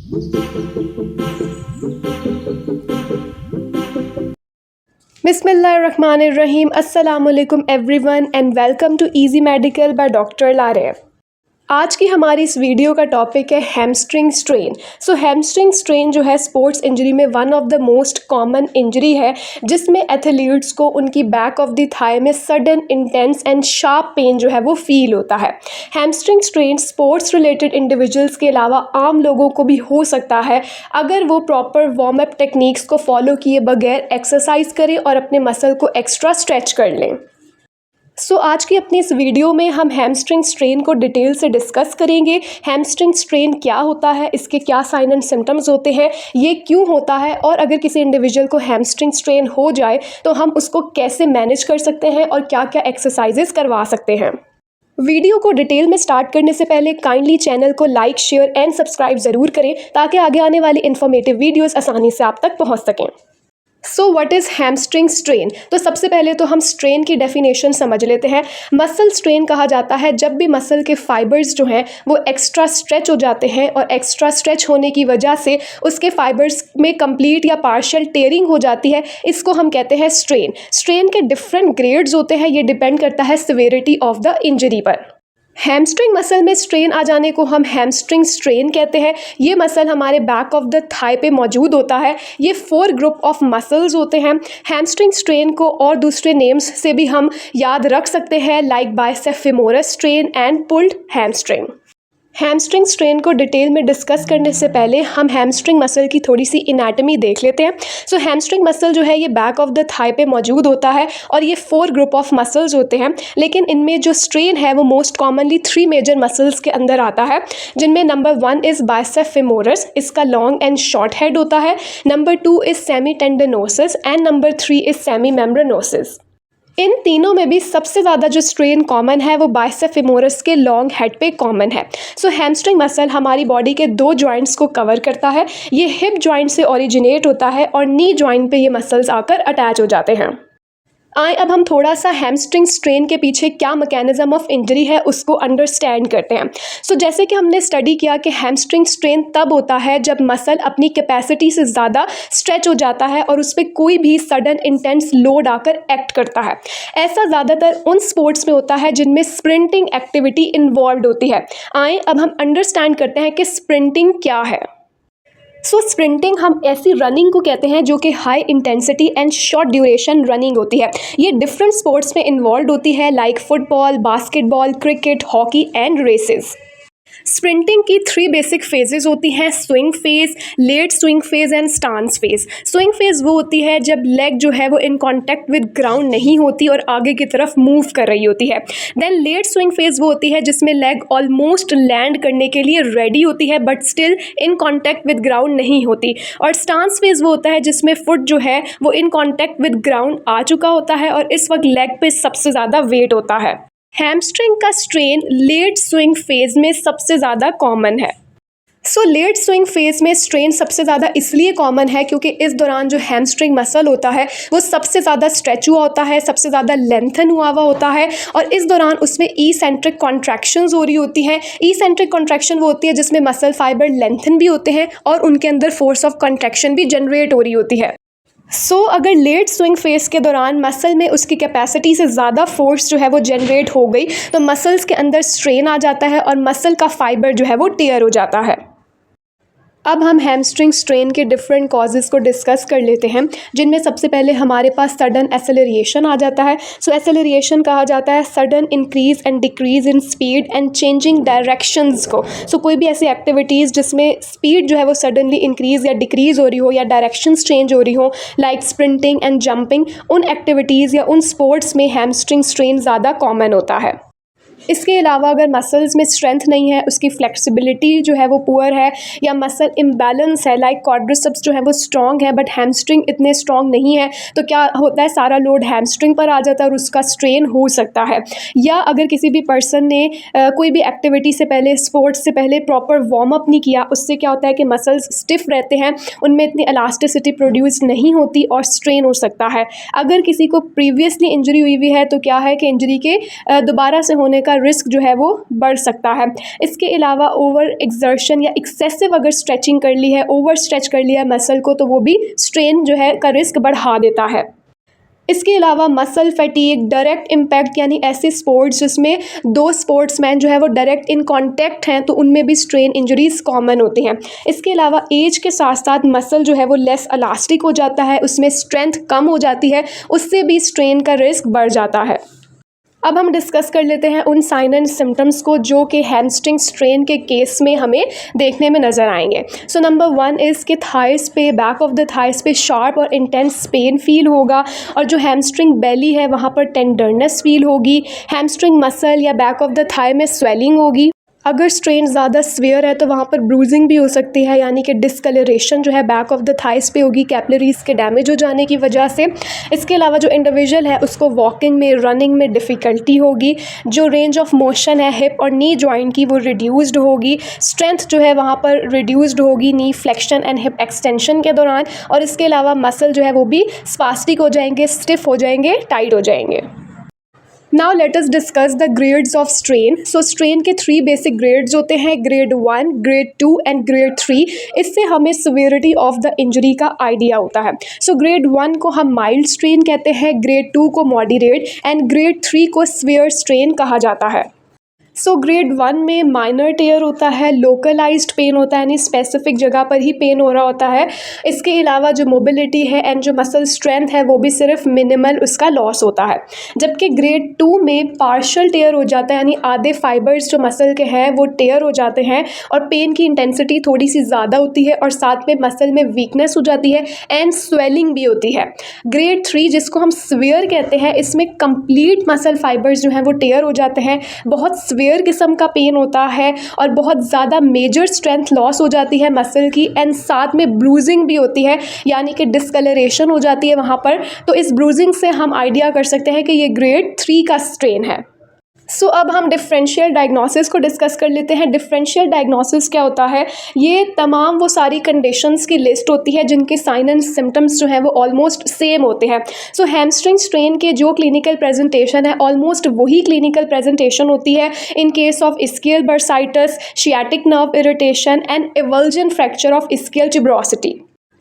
Bismillahirrahmanirrahim. Assalamualaikum everyone and welcome to Easy Medical by Dr. Lare. आज की हमारी इस वीडियो का टॉपिक है हैमस्ट्रिंग स्ट्रेन। हैमस्ट्रिंग स्ट्रेन जो है स्पोर्ट्स इंजरी में one of the most common injury है, जिसमें एथलीट्स को उनकी बैक ऑफ द थाई में sudden intense and sharp pain जो है वो फील होता है। Hamstring strain sports related individuals के अलावा आम लोगों को भी हो सकता है अगर वो प्रॉपर वार्म अप टेक्निक्स को फॉलो किए बगैर एक्सरसाइज करें और अपने मसल को एक्स्ट्रा स्ट्रेच कर लें। आज की अपनी इस वीडियो में हम हैमस्ट्रिंग स्ट्रेन को डिटेल से डिस्कस करेंगे। हैमस्ट्रिंग स्ट्रेन क्या होता है, इसके क्या साइन एंड सिम्टम्स होते हैं, ये क्यों होता है, और अगर किसी इंडिविजुअल को हैमस्ट्रिंग स्ट्रेन हो जाए तो हम उसको कैसे मैनेज कर सकते हैं और क्या क्या एक्सरसाइजेस करवा सकते हैं। वीडियो को डिटेल में स्टार्ट करने से पहले काइंडली चैनल को लाइक, शेयर एंड सब्सक्राइब ज़रूर करें ताकि आगे आने वाली इन्फॉर्मेटिव वीडियोज़ आसानी से आप तक पहुँच सकें। What is hamstring strain? तो सबसे पहले तो हम स्ट्रेन की डेफिनेशन समझ लेते हैं। मसल स्ट्रेन कहा जाता है जब भी मसल के फाइबर्स जो हैं वो एक्स्ट्रा स्ट्रेच हो जाते हैं और एक्स्ट्रा स्ट्रेच होने की वजह से उसके फाइबर्स में कंप्लीट या पार्शियल टेयरिंग हो जाती है, इसको हम कहते हैं स्ट्रेन। स्ट्रेन के डिफरेंट ग्रेड्स होते हैं, ये डिपेंड करता है सिवियरिटी ऑफ द इंजरी पर। हैमस्ट्रिंग मसल में स्ट्रेन आ जाने को हम हैमस्ट्रिंग स्ट्रेन कहते हैं। ये मसल हमारे बैक ऑफ द थाई पे मौजूद होता है। ये 4 ग्रुप ऑफ मसल्स होते हैं। हैमस्ट्रिंग स्ट्रेन को और दूसरे नेम्स से भी हम याद रख सकते हैं, like bicep femoris strain and pulled hamstring. Hamstring strain को डिटेल में डिस्कस करने से पहले हम हैमस्ट्रिंग मसल की थोड़ी सी एनाटॉमी देख लेते हैं। हैमस्ट्रिंग मसल जो है ये बैक ऑफ द थाई पे मौजूद होता है और ये 4 ग्रुप ऑफ मसल्स होते हैं, लेकिन इनमें जो स्ट्रेन है वो मोस्ट कॉमनली 3 मेजर मसल्स के अंदर आता है, जिनमें नंबर 1 इज़ बाइसेप फेमोरस, इसका लॉन्ग एंड शॉर्ट हेड होता है। Number 2 is semi tendinosus and number 3 is semi membranosus. इन तीनों में भी सबसे ज़्यादा जो स्ट्रेन कॉमन है वो बाइसेप फेमोरस के लॉन्ग हेड पे कॉमन है। हैमस्ट्रिंग मसल हमारी बॉडी के 2 जॉइंट्स को कवर करता है। ये हिप जॉइंट से ओरिजिनेट होता है और नी जॉइंट पे ये मसल्स आकर अटैच हो जाते हैं। अब हम थोड़ा सा हैमस्ट्रिंग स्ट्रेन के पीछे क्या मैकेनिज्म ऑफ इंजरी है उसको अंडरस्टैंड करते हैं। जैसे कि हमने स्टडी किया कि हैमस्ट्रिंग स्ट्रेन तब होता है जब मसल अपनी कैपेसिटी से ज़्यादा स्ट्रेच हो जाता है और उस पर कोई भी सडन इंटेंस लोड आकर एक्ट करता है। ऐसा ज़्यादातर उन स्पोर्ट्स में होता है जिनमें स्प्रिंटिंग एक्टिविटी इन्वॉल्व होती है। अब हम अंडरस्टैंड करते हैं कि स्प्रिंटिंग क्या है। स्प्रिंटिंग हम ऐसी रनिंग को कहते हैं जो कि high intensity and short duration running होती है। ये डिफरेंट स्पोर्ट्स में इन्वॉल्व होती है, like football, basketball, cricket, hockey and races. Sprinting की 3 बेसिक फेजेस होती हैं, swing phase, late swing phase and stance phase. Swing phase वो होती है जब लेग जो है वो इन कांटेक्ट विद ग्राउंड नहीं होती और आगे की तरफ मूव कर रही होती है। देन लेट स्विंग फेज वो होती है जिसमें लेग ऑलमोस्ट लैंड करने के लिए रेडी होती है but still in contact with ground नहीं होती। और स्टांस फेज वो होता है जिसमें फुट जो है वो इन कांटेक्ट विद ग्राउंड आ चुका होता है और इस वक्त लेग पे सबसे ज़्यादा वेट होता है। हैमस्ट्रिंग का स्ट्रेन लेट स्विंग फेज में सबसे ज़्यादा कॉमन है। लेट स्विंग फेज में स्ट्रेन सबसे ज़्यादा इसलिए कॉमन है क्योंकि इस दौरान जो हैमस्ट्रिंग मसल होता है वो सबसे ज़्यादा स्ट्रेच हुआ होता है, सबसे ज़्यादा लेंथन हुआ होता है और इस दौरान उसमें ई सेंट्रिक कॉन्ट्रैक्शंस हो रही होती हैं। ई सेंट्रिक कॉन्ट्रैक्शन वो होती है जिसमें मसल फाइबर लेंथन भी होते हैं और उनके अंदर फोर्स ऑफ कॉन्ट्रैक्शन भी जनरेट हो रही होती है। अगर लेट स्विंग फेज के दौरान मसल में उसकी कैपेसिटी से ज़्यादा फोर्स जो है वो जनरेट हो गई तो मसल्स के अंदर स्ट्रेन आ जाता है और मसल का फाइबर जो है वो टेयर हो जाता है। अब हम हैमस्ट्रिंग स्ट्रेन के डिफरेंट कॉजेज़ को डिस्कस कर लेते हैं, जिनमें सबसे पहले हमारे पास सडन एसेलरेशन आ जाता है। एसेलरेशन कहा जाता है sudden increase and decrease in speed and changing directions को। कोई भी ऐसी एक्टिविटीज़ जिसमें स्पीड जो है वो सडनली इंक्रीज़ या डिक्रीज़ हो रही हो या डायरेक्शंस चेंज हो रही हो, लाइक स्प्रिंटिंग एंड जंपिंग, उन एक्टिविटीज़ या उन स्पोर्ट्स में हैमस्ट्रिंग स्ट्रेन ज़्यादा कॉमन होता है। इसके अलावा अगर मसल्स में स्ट्रेंथ नहीं है, उसकी फ्लेक्सिबिलिटी जो है वो पुअर है या मसल इम्बैलेंस है, लाइक क्वाड्रिसेप्स जो है वो स्ट्रॉन्ग है बट हैमस्ट्रिंग इतने स्ट्रॉन्ग नहीं है, तो क्या होता है सारा लोड हैमस्ट्रिंग पर आ जाता है और उसका स्ट्रेन हो सकता है। या अगर किसी भी पर्सन ने कोई भी एक्टिविटी से पहले, स्पोर्ट्स से पहले प्रॉपर वार्म अप नहीं किया, उससे क्या होता है कि मसल्स स्टिफ रहते हैं, उनमें इतनी इलास्टिसिटी प्रोड्यूस नहीं होती और स्ट्रेन हो सकता है। अगर किसी को प्रीवियसली इंजरी हुई हुई है तो क्या है कि इंजरी के दोबारा से होने का रिस्क जो है वो बढ़ सकता है। इसके अलावा ओवर एक्सर्शन या एक्सेसिव अगर स्ट्रेचिंग कर ली है, ओवर स्ट्रेच कर लिया मसल को, तो वो भी स्ट्रेन जो है का रिस्क बढ़ा देता है। इसके अलावा मसल फैटीग, डायरेक्ट इम्पैक्ट यानी ऐसे स्पोर्ट्स जिसमें दो स्पोर्ट्समैन जो है वो डायरेक्ट इन कांटेक्ट हैं, तो उनमें भी स्ट्रेन इंजरीज कॉमन होती हैं। इसके अलावा एज के साथ साथ मसल जो है वो लेस इलास्टिक हो जाता है, उसमें स्ट्रेंथ कम हो जाती है, उससे भी स्ट्रेन का रिस्क बढ़ जाता है। अब हम डिस्कस कर लेते हैं उन साइन एंड सिम्टम्स को जो कि हैमस्ट्रिंग स्ट्रेन के केस में हमें देखने में नज़र आएंगे। सो नंबर 1 इज़ कि थाइस पे, बैक ऑफ द थाइस पे शार्प और इंटेंस पेन फील होगा, और जो हैमस्ट्रिंग बेली है वहाँ पर टेंडरनेस फील होगी। हैमस्ट्रिंग मसल या बैक ऑफ द थाई में स्वेलिंग होगी। अगर स्ट्रेन ज़्यादा स्वेयर है तो वहाँ पर ब्रूजिंग भी हो सकती है, यानी कि डिस्कलरेशन जो है बैक ऑफ द थाइस पे होगी कैपिलरीज के डैमेज हो जाने की वजह से। इसके अलावा जो इंडिविजुअल है उसको वॉकिंग में, रनिंग में डिफ़िकल्टी होगी। जो रेंज ऑफ मोशन है हिप और नी जॉइंट की वो रिड्यूस्ड होगी। स्ट्रेंथ जो है वहाँ पर रिड्यूस्ड होगी नी फ्लेक्शन एंड हिप एक्सटेंशन के दौरान। और इसके अलावा मसल जो है वो भी स्पास्टिक हो जाएंगे, स्टिफ हो जाएंगे, टाइट हो जाएंगे। Now let us discuss the grades of strain. So strain के 3 बेसिक ग्रेड्स होते हैं, ग्रेड 1, ग्रेड 2 एंड ग्रेड 3। इससे हमें सिवियरिटी ऑफ द इंजरी का आइडिया होता है। सो ग्रेड 1 को हम माइल्ड स्ट्रेन कहते हैं, ग्रेड 2 को मॉडरेट एंड ग्रेड 3 को सिवियर स्ट्रेन कहा जाता है। सो ग्रेड 1 में माइनर टेयर होता है, लोकलाइज्ड पेन होता है, यानी स्पेसिफिक जगह पर ही पेन हो रहा होता है। इसके अलावा जो मोबिलिटी है एंड जो मसल स्ट्रेंथ है वो भी सिर्फ मिनिमल उसका लॉस होता है। जबकि ग्रेड 2 में पार्शियल टेयर हो जाता है, यानी आधे फाइबर्स जो मसल के हैं वो टेयर हो जाते हैं और पेन की इंटेंसिटी थोड़ी सी ज़्यादा होती है और साथ में मसल में वीकनेस हो जाती है एंड स्वेलिंग भी होती है। ग्रेड 3 जिसको हम स्वेयर कहते हैं, इसमें कंप्लीट मसल फाइबर्स जो हैं वो टेयर हो जाते हैं, बहुत स्वेयर किस्म का पेन होता है और बहुत ज़्यादा मेजर स्ट्रेंथ लॉस हो जाती है मसल की एंड साथ में ब्रूजिंग भी होती है, यानी कि डिस्कलरेशन हो जाती है वहाँ पर। तो इस ब्रूजिंग से हम आइडिया कर सकते हैं कि ये ग्रेड 3 का स्ट्रेन है। सो अब हम डिफरेंशियल डायग्नोसिस को डिस्कस कर लेते हैं। डिफरेंशियल डायग्नोसिस क्या होता है? ये तमाम वो सारी कंडीशंस की लिस्ट होती है जिनके साइन एंड सिम्टम्स जो हैं वो ऑलमोस्ट सेम होते हैं। सो हैमस्ट्रिंग स्ट्रेन के जो क्लिनिकल प्रेजेंटेशन है ऑलमोस्ट वही क्लिनिकल प्रेजेंटेशन होती है in case of ischial bursitis, sciatic nerve irritation and avulsion fracture of ischial tuberosity.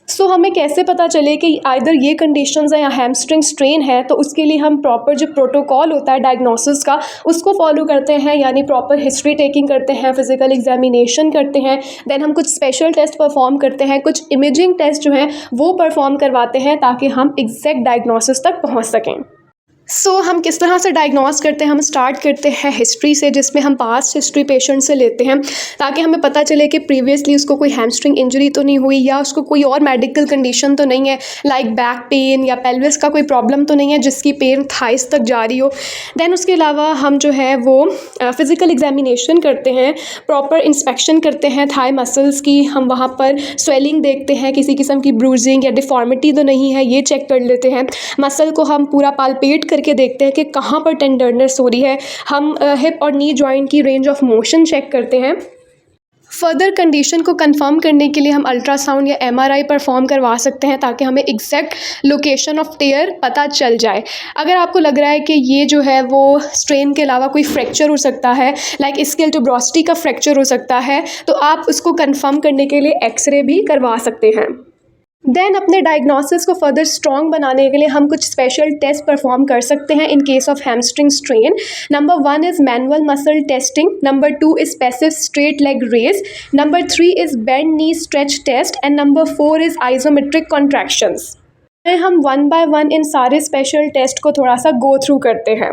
So हमें कैसे पता चले कि आइदर ये कंडीशंस हैं या हैमस्ट्रिंग स्ट्रेन है? तो उसके लिए हम प्रॉपर जो प्रोटोकॉल होता है डायग्नोसिस का उसको फॉलो करते हैं, यानी प्रॉपर हिस्ट्री टेकिंग करते हैं, फिजिकल एग्जामिनेशन करते हैं, देन हम कुछ स्पेशल टेस्ट परफॉर्म करते हैं, कुछ इमेजिंग टेस्ट जो हैं वो परफॉर्म करवाते हैं ताकि हम एग्जैक्ट डायग्नोसिस तक पहुँच सकें। सो हम किस तरह से डायग्नोस करते हैं? हम स्टार्ट करते हैं हिस्ट्री से, जिसमें हम पास्ट हिस्ट्री पेशेंट से लेते हैं ताकि हमें पता चले कि प्रीवियसली उसको कोई हैमस्ट्रिंग इंजरी तो नहीं हुई या उसको कोई और मेडिकल कंडीशन तो नहीं है, लाइक बैक पेन या पेल्विस का कोई प्रॉब्लम तो नहीं है जिसकी पेन थाइस तक जा रही हो। देन उसके अलावा हम जो है वो फिज़िकल एग्जामिनेशन करते हैं, प्रॉपर इंस्पेक्शन करते हैं थाई मसल्स की। हम वहाँ पर स्वेलिंग देखते हैं, किसी किस्म की ब्रूजिंग या डिफॉर्मिटी तो नहीं है, ये चेक कर लेते हैं। मसल को हम पूरा पालपेट करके देखते हैं कि कहाँ पर टेंडरनेस हो रही है। हम हिप और नी जॉइंट की रेंज ऑफ मोशन चेक करते हैं। फर्दर कंडीशन को कंफर्म करने के लिए हम अल्ट्रासाउंड या एमआरआई परफॉर्म करवा सकते हैं ताकि हमें एग्जैक्ट लोकेशन ऑफ टेयर पता चल जाए। अगर आपको लग रहा है कि ये जो है वो स्ट्रेन के अलावा कोई फ्रैक्चर हो सकता है, लाइक इस्कियल ट्यूबरोसिटी का फ्रैक्चर हो सकता है, तो आप उसको कंफर्म करने के लिए एक्सरे भी करवा सकते हैं। देन अपने डायग्नोसिस को फर्दर स्ट्रॉन्ग बनाने के लिए हम कुछ स्पेशल टेस्ट परफॉर्म कर सकते हैं in case of hamstring strain. Number 1 is manual muscle testing, number 2 is passive straight leg raise, number 3 is bend knee stretch test and number 4 is isometric contractions. हम 1 bye 1 इन सारे special test को थोड़ा सा go through करते हैं।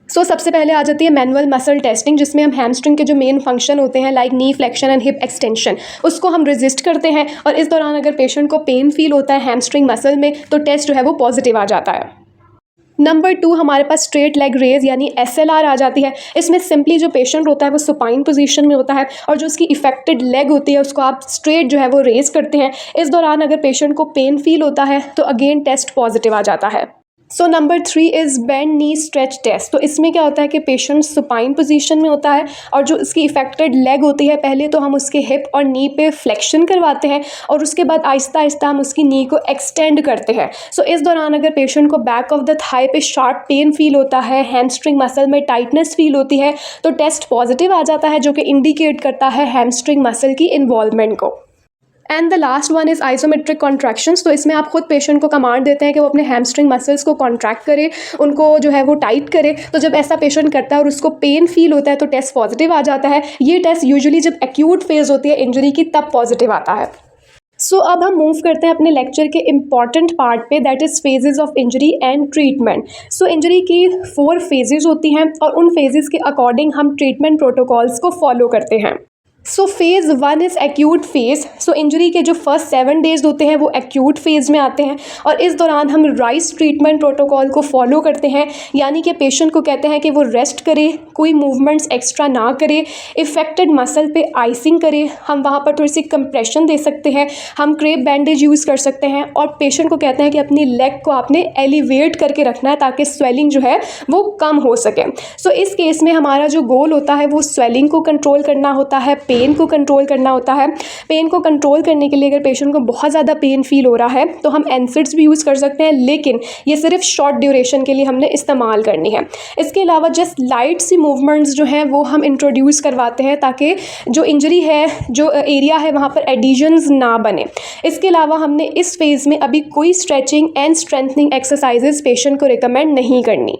सो सबसे पहले आ जाती है मैनुअल मसल टेस्टिंग, जिसमें हम हैमस्ट्रिंग के जो मेन फंक्शन होते हैं like knee flexion and hip extension उसको हम रेजिस्ट करते हैं, और इस दौरान अगर पेशेंट को पेन फील होता है हैमस्ट्रिंग मसल में तो टेस्ट जो है वो पॉजिटिव आ जाता है। नंबर 2 हमारे पास स्ट्रेट लेग रेज यानी SLR आ जाती है। इसमें सिंपली जो पेशेंट होता है वो सुपाइन पोजीशन में होता है और जो उसकी इफेक्टेड लेग होती है उसको आप स्ट्रेट जो है वो रेज करते हैं। इस दौरान अगर पेशेंट को पेन फील होता है तो अगेन टेस्ट पॉजिटिव आ जाता है। So number 3 is bend knee stretch test. तो इसमें क्या होता है कि पेशेंट सुपाइन पोजीशन में होता है और जो उसकी इफेक्टेड लेग होती है, पहले तो हम उसके हिप और नी पे फ्लेक्शन करवाते हैं और उसके बाद आहिस्ता आहिस्ता हम उसकी नी को एक्सटेंड करते हैं। सो इस दौरान अगर पेशेंट को बैक ऑफ द थाई पे शार्प पेन फील होता है, हैमस्ट्रिंग मसल में टाइटनेस फील होती है, तो टेस्ट पॉजिटिव आ जाता है, जो कि इंडिकेट करता है हैमस्ट्रिंग मसल की इन्वॉल्वमेंट को। And the last one is isometric contractions. तो इसमें आप खुद पेशेंट को कमांड देते हैं कि वो अपने हैमस्ट्रिंग मसल्स को कॉन्ट्रैक्ट करे, उनको जो है वो टाइट करे। तो जब ऐसा पेशेंट करता है और उसको पेन फील होता है तो टेस्ट पॉजिटिव आ जाता है। ये टेस्ट यूजुअली जब एक्यूट फेज़ होती है इंजरी की, तब पॉजिटिव आता है। सो अब हम मूव करते हैं अपने लेक्चर के इम्पॉर्टेंट पार्ट पे, that is phases of injury and treatment. So injury की 4 फेजेस होती हैं और उन फेजेस के अकॉर्डिंग हम ट्रीटमेंट प्रोटोकॉल्स को फॉलो करते हैं। सो phase 1 is acute phase. So injury के जो फर्स्ट 7 डेज होते हैं वो एक्यूट फेज़ में आते हैं और इस दौरान हम राइस ट्रीटमेंट प्रोटोकॉल को फॉलो करते हैं, यानी कि पेशेंट को कहते हैं कि वो रेस्ट करे, कोई मूवमेंट्स एक्स्ट्रा ना करे, इफेक्टेड मसल पे आइसिंग करे, हम वहाँ पर थोड़ी सी कंप्रेशन दे सकते हैं, हम क्रेप बैंडेज यूज़ कर सकते हैं और पेशेंट को कहते हैं कि अपनी लेग को आपने एलिवेट करके रखना है ताकि स्वेलिंग जो है वो कम हो सके। सो इस केस में हमारा जो गोल होता है वो स्वेलिंग को कंट्रोल करना होता है, पेन को कंट्रोल करना होता है। पेन को कंट्रोल करने के लिए अगर पेशेंट को बहुत ज़्यादा पेन फील हो रहा है तो हम एनसिड्स भी यूज़ कर सकते हैं, लेकिन ये सिर्फ शॉर्ट ड्यूरेशन के लिए हमने इस्तेमाल करनी है। इसके अलावा जस्ट लाइट सी मूवमेंट्स जो हैं वो हम इंट्रोड्यूस करवाते हैं ताकि जो इंजरी है, जो एरिया है, वहाँ पर एडिशंस ना बने। इसके अलावा हमने इस फेज़ में अभी कोई stretching and strengthening exercises patient को रिकमेंड नहीं करनी।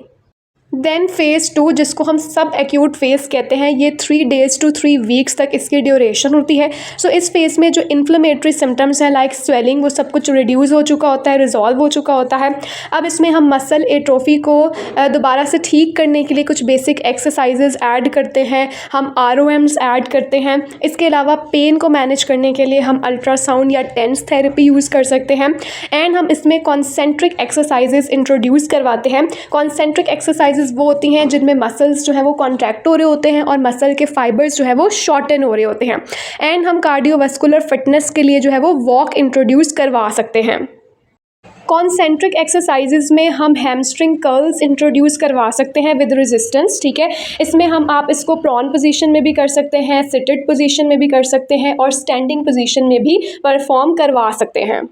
देन फेज़ 2, जिसको हम सब एक्यूट फेज़ कहते हैं, ये 3 days to 3 weeks तक इसकी ड्यूरेशन होती है। सो इस फेज़ में जो इन्फ्लेमेटरी सिम्टम्स हैं लाइक स्वेलिंग, वो सब कुछ रिड्यूस हो चुका होता है, रिजॉल्व हो चुका होता है। अब इसमें हम मसल एट्रोफी को दोबारा से ठीक करने के लिए कुछ बेसिक एक्सरसाइजेज ऐड करते हैं, हम ROMs ऐड करते हैं। इसके अलावा पेन को मैनेज करने के लिए हम अल्ट्रासाउंड या टेंस थेरेपी यूज़ कर सकते हैं एंड हम इसमें कॉन्सेंट्रिक एक्सरसाइजेज इंट्रोड्यूस करवाते हैं। कॉन्सेंट्रिक एक्सरसाइजेज वो होती हैं जिनमें मसल्स जो है वो कॉन्ट्रैक्ट हो रहे होते हैं और मसल के फाइबर्स जो है वो शॉर्टन हो रहे होते हैं। एंड हम कार्डियोवास्कुलर फिटनेस के लिए जो है वो वॉक इंट्रोड्यूस करवा सकते हैं। कॉन्सेंट्रिक एक्सरसाइजेज में हम हैमस्ट्रिंग कर्ल्स इंट्रोड्यूस करवा सकते हैं विद रेजिस्टेंस, ठीक है। इसमें आप इसको प्रॉन पोजीशन में भी कर सकते हैं, सिटेड पोजीशन में भी कर सकते हैं और स्टैंडिंग पोजीशन में भी परफॉर्म करवा सकते हैं।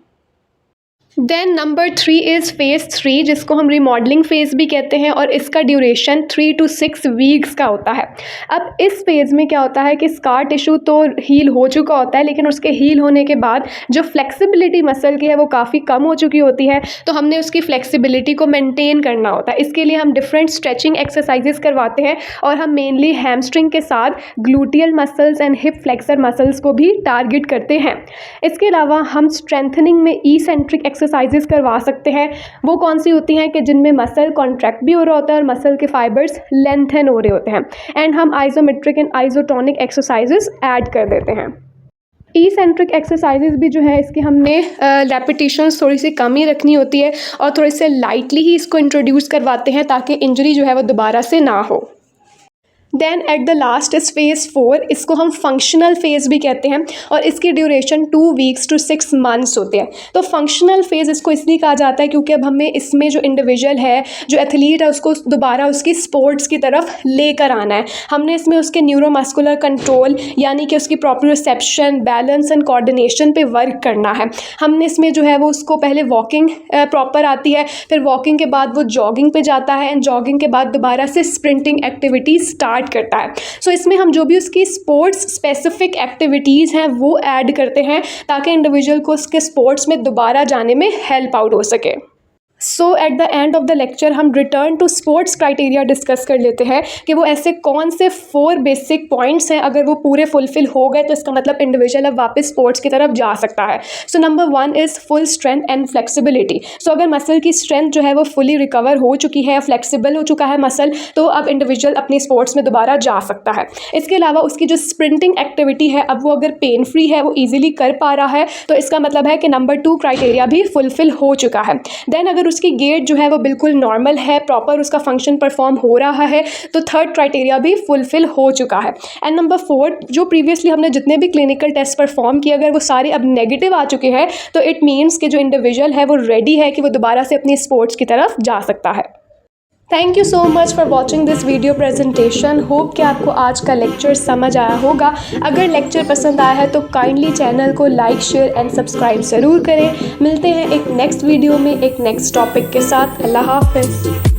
देन नंबर 3 इज़ फेज़ 3, जिसको हम रिमॉडलिंग फेज़ भी कहते हैं और इसका ड्यूरेशन 3 to 6 weeks का होता है। अब इस फेज़ में क्या होता है कि स्कार टिश्यू तो हील हो चुका होता है, लेकिन उसके हील होने के बाद जो फ्लेक्सिबिलिटी मसल की है वो काफ़ी कम हो चुकी होती है, तो हमने उसकी फ्लेक्सिबिलिटी को मेंटेन करना होता है। इसके लिए हम डिफरेंट स्ट्रेचिंग एक्सरसाइजेस करवाते हैं और हम मेनली हैमस्ट्रिंग के साथ gluteal muscles and hip flexor muscles को भी टारगेट करते हैं। इसके अलावा हम स्ट्रेंथनिंग में ई-सेंट्रिक एक्सरसाइजेस करवा सकते हैं। वो कौन सी होती हैं कि जिनमें मसल कॉन्ट्रैक्ट भी हो रहा होता है और मसल के फाइबर्स लेंथन हो रहे होते हैं। एंड हम isometric and isotonic exercises add कर देते हैं। ई-सेंट्रिक एक्सरसाइजेज भी जो है इसकी हमने रेपिटेशंस थोड़ी सी कम ही रखनी होती है और थोड़े से लाइटली ही इसको इंट्रोड्यूस करवाते हैं ताकि इंजरी जो है वो दोबारा से ना हो। Then at the last is phase 4, इसको हम फंक्शनल फेज़ भी कहते हैं और इसकी ड्यूरेशन 2 weeks to 6 months होते हैं। तो फंक्शनल फेज़ इसको इसलिए कहा जाता है क्योंकि अब हमें इसमें जो इंडिविजुअल है, जो एथलीट है, उसको दोबारा उसकी स्पोर्ट्स की तरफ लेकर आना है। हमने इसमें उसके न्यूरोमस्कुलर कंट्रोल यानी कि उसकी proper reception, balance and coordination पे वर्क करना है। हमने इसमें जो है वो उसको पहले वॉकिंग प्रॉपर आती है, फिर वॉकिंग के बाद वो जॉगिंग पे जाता है एंड जॉगिंग के बाद दोबारा से स्प्रिंटिंग एक्टिविटी स्टार्ट करता है। सो इसमें हम जो भी उसकी स्पोर्ट्स स्पेसिफिक एक्टिविटीज़ हैं वो ऐड करते हैं ताकि इंडिविजुअल को उसके स्पोर्ट्स में दोबारा जाने में हेल्प आउट हो सके। So at the end of the lecture हम return to sports criteria discuss कर लेते हैं कि वो ऐसे कौन से 4 बेसिक पॉइंट्स हैं, अगर वो पूरे फुलफिल हो गए तो इसका मतलब इंडिविजुअल अब वापस स्पोर्ट्स की तरफ जा सकता है। So number 1 is full strength and flexibility. So अगर मसल की स्ट्रेंथ जो है वो फुली रिकवर हो चुकी है, फ्लेक्सिबल हो चुका है मसल, तो अब इंडिविजुअल अपनी स्पोर्ट्स में दोबारा जा सकता है। इसके अलावा उसकी जो स्प्रिंटिंग एक्टिविटी है, अब वो अगर पेन फ्री है, वो ईजिली कर पा रहा है, तो इसका मतलब है कि नंबर 2 क्राइटेरिया भी फुलफिल हो चुका है। देन अगर उसकी गेट जो है वो बिल्कुल नॉर्मल है, प्रॉपर उसका फंक्शन परफॉर्म हो रहा है, तो थर्ड क्राइटेरिया भी फुलफ़िल हो चुका है। एंड नंबर 4, जो प्रीवियसली हमने जितने भी क्लिनिकल टेस्ट परफॉर्म किए अगर वो सारे अब नेगेटिव आ चुके हैं तो इट मीन्स कि जो इंडिविजुअल है वो रेडी है कि वो दोबारा से अपनी स्पोर्ट्स की तरफ जा सकता है। Thank you so much for watching this video presentation. Hope कि आपको आज का लेक्चर समझ आया होगा। अगर लेक्चर पसंद आया है तो काइंडली चैनल को लाइक, शेयर एंड सब्सक्राइब ज़रूर करें। मिलते हैं एक नेक्स्ट वीडियो में एक नेक्स्ट टॉपिक के साथ। अल्लाह हाफ़िज़।